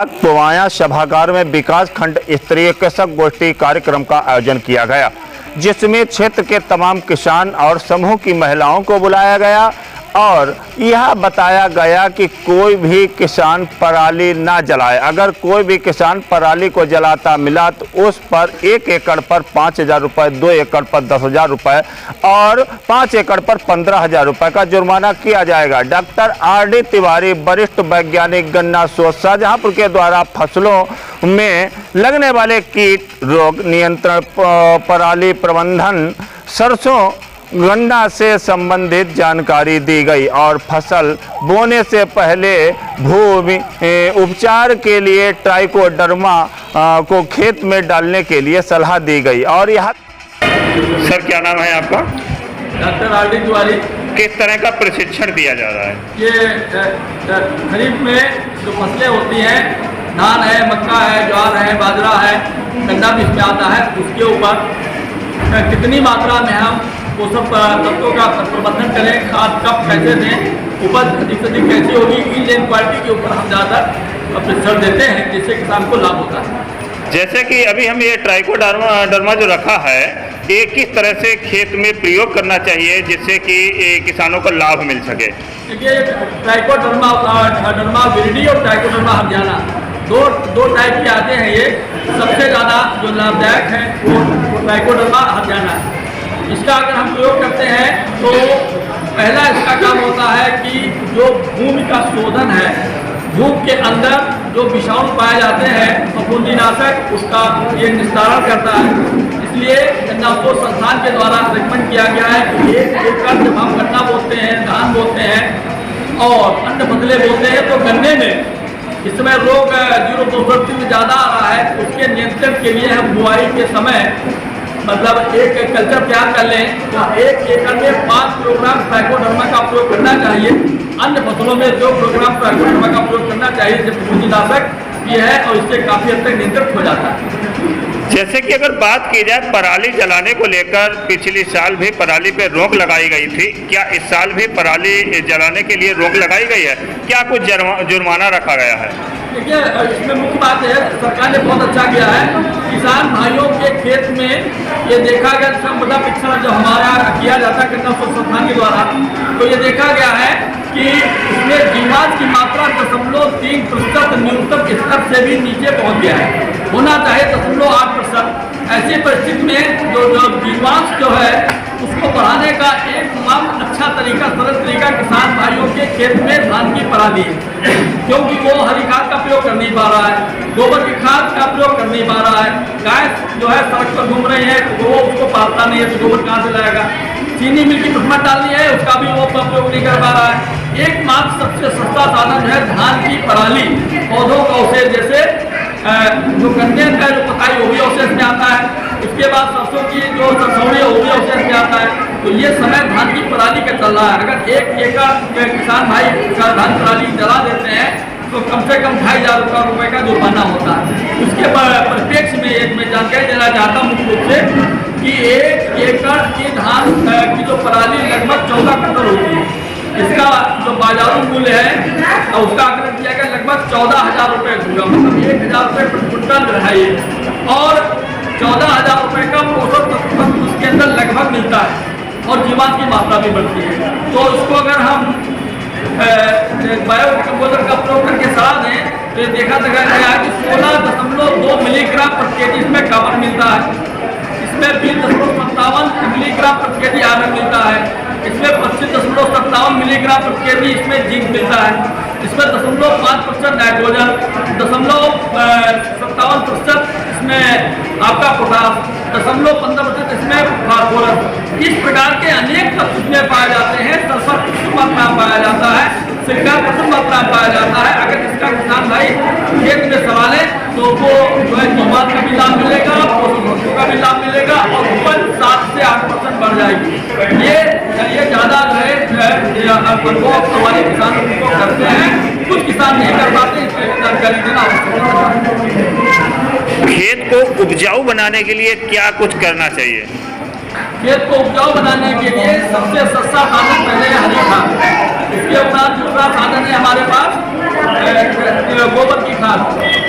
पुवाया सभागार में विकास खंड स्तरीय कृषक गोष्ठी कार्यक्रम का आयोजन किया गया, जिसमें क्षेत्र के तमाम किसान और समूह की महिलाओं को बुलाया गया और यह बताया गया कि कोई भी किसान पराली ना जलाए। अगर कोई भी किसान पराली को जलाता मिला तो उस पर 1 एकड़ पर 5,000 रुपये, 2 एकड़ पर 10,000 रुपये और 5 एकड़ पर 15,000 रुपये का जुर्माना किया जाएगा। डॉक्टर RD तिवारी, वरिष्ठ वैज्ञानिक गन्ना शोध शाहजहांपुर के द्वारा फसलों में लगने वाले कीट रोग नियंत्रण, पराली प्रबंधन, सरसों गन्ना से संबंधित जानकारी दी गई और फसल बोने से पहले भूमि उपचार के लिए ट्राइकोडर्मा को खेत में डालने के लिए सलाह दी गई। और यह सर, क्या नाम है आपका? Doctor RD Tiwari. किस तरह का प्रशिक्षण दिया जा रहा है? ये खरीफ में जो फसलें होती हैं, धान है, मक्का है, ज्वार है, बाजरा है, गन्ना भी इसमें आता है, उसके ऊपर कितनी मात्रा में हम वो सब तत्वों का प्रबंधन करें, खाद कब कैसे दें, उपज अधिक से अधिक कैसी होगी, इन लेन क्वालिटी के ऊपर हम ज़्यादातर प्रशिक्षण देते हैं, जिससे किसान को लाभ होता है। जैसे कि अभी हम ये ट्राइकोडर्मा जो रखा है, ये किस तरह से खेत में प्रयोग करना चाहिए जिससे कि किसानों को लाभ मिल सके? देखिए, ट्राइकोडर्मा विरिडी और ट्राइकोडर्मा हरजाना दो टाइप के आते हैं। ये सबसे ज़्यादा जो लाभदायक है वो ट्राइकोडर्मा हरजाना है। इसका अगर हम प्रयोग करते हैं तो पहला इसका काम होता है कि जो भूमि का शोधन है, भूमि के अंदर जो विषाणु पाए जाते हैं फफूंदीनाशक, उसका ये निस्तारण करता है। इसलिए गन्ना शोध संस्थान के द्वारा रिकमेंड किया गया है कि 1 एकड़ जब हम गन्ना बोते हैं, धान बोते हैं और अन्य फसलें बोते हैं तो गन्ने में इस समय रोग 0-2 में ज़्यादा आ रहा है, उसके नियंत्रण के लिए हम बुआई के समय मतलब एक कल्चर तैयार कर लें तो 1 एकड़ में 5 किलोग्राम ट्राइकोडर्मा का प्रयोग करना चाहिए। अन्य फसलों में 2 किलोग्राम ट्राइकोडर्मा का प्रयोग करना चाहिए, जब फफूंदीनाशक ये है और इससे काफ़ी हद तक नियंत्रित हो जाता है। जैसे कि अगर बात की जाए पराली जलाने को लेकर, पिछले साल भी पराली पे रोक लगाई गई थी, क्या इस साल भी पराली जलाने के लिए रोक लगाई गई है? क्या कुछ जुर्माना रखा गया है? देखिए, इसमें मुख्य बात है, सरकार ने बहुत अच्छा किया है। किसान भाइयों के खेत में ये देखा गया, संपदा परीक्षण जो हमारा किया जाता है गन्ना शोध संस्थान के द्वारा, तो ये देखा गया है कि इसमें जीवांश की मात्रा 0.3% न्यूनतम स्तर से भी नीचे पहुंच गया है। होना चाहिए 0.8%। ऐसी परिस्थिति में जो जीवांश जो है उसको बढ़ाने का एकमात्र अच्छा तरीका, सरल तरीका किसान भाइयों के खेत में धान की पराली है, क्योंकि वो हरी खाद का प्रयोग कर नहीं पा रहा है, गोबर की खाद का प्रयोग कर नहीं पा रहा है। गाय जो है सड़क पर घूम रही है, वो उसको पालता नहीं है तो गोबर कहाँ से लाएगा। चीनी मिल की पटमा डालनी है, उसका भी वो प्रयोग नहीं कर पा रहा है। एकमात्र सबसे सस्ता साधन है धान की पराली, पौधों का अवशेष, जैसे जो गन्ने का जो पकाई वो भी अवशेष में आता है, उसके बाद सरसों की जो सरसौड़ी वो भी अवशेष में आता है। तो ये समय धान की पराली का चल रहा है। अगर 1 एकड़ के किसान भाई धान पराली जला देते हैं तो कम से कम 2,500 रुपये का जुर्माना होता है। उसके परिप्रेक्ष्य में एक मैं जानकारी देना चाहता हूँ मुख्य रूप से कि 1 एकड़ की धान की जो पराली लगभग 14 कुंटल होती है। इसका जो बाजारू मूल्य है और उसका आकलन किया गया लगभग 14,000 रुपये होगा, मतलब 1,000 रुपये प्रति कुंटल है ये, और 14,000 रुपये का पोषक तत्व उसके अंदर लगभग मिलता है और जीवांश की मात्रा भी बढ़ती है। तो इसको अगर हम बायो कंपोजर का प्रयोग करके सलाह दें तो ये देखा गया कि 16.2 मिलीग्राम प्रति केजी इसमें कॉपर मिलता है, इसमें 20.57 मिलीग्राम प्रति केजी आयरन मिलता है, इसमें 25.57 मिलीग्राम प्रति केजी इसमें जिंक मिलता है, इसमें 0.5% नाइट्रोजन, 0.57% इसमें आपका पोटास, 0.15% इसमें फास्फोरस। इस प्रकार के अनेक तत्व इसमें पाए जाते हैं। सल्फर प्रचुर मात्रा में पाया जाता है, सिलिका प्रचुर मात्रा में पाया जाता है। अगर इसका किसान भाई खेत में संभाले तो वो जो है जीवांश का भी लाभ मिलेगा, पोषक तत्वों का भी लाभ मिलेगा और उपज 7 से 8% बढ़ जाएगी। ये ज़्यादा जो है हमारे किसान को करते हैं, कुछ किसान नहीं कर पाते, इसमें जानकारी देना आवश्यक है। खेत को उपजाऊ बनाने के लिए क्या कुछ करना चाहिए? खेत को उपजाऊ बनाने के लिए सबसे सस्ता साधन पहले है हरी खाद। इसके उपरांत दूसरा साधन है हमारे पास गोबर की खाद।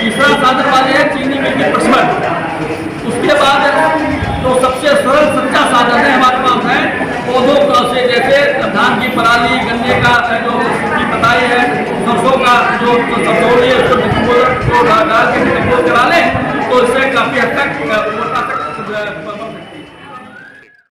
तीसरा साधन वाले है चीनी मिल की प्रश्न। उसके बाद जो सबसे सरल सच्चा साधन है हमारे पास है पौधों का से, जैसे धान की पराली, गन्ने का जो की कटाई है, सरसों का जो सरसों है उसको डाल के डिकम्पोज करा ले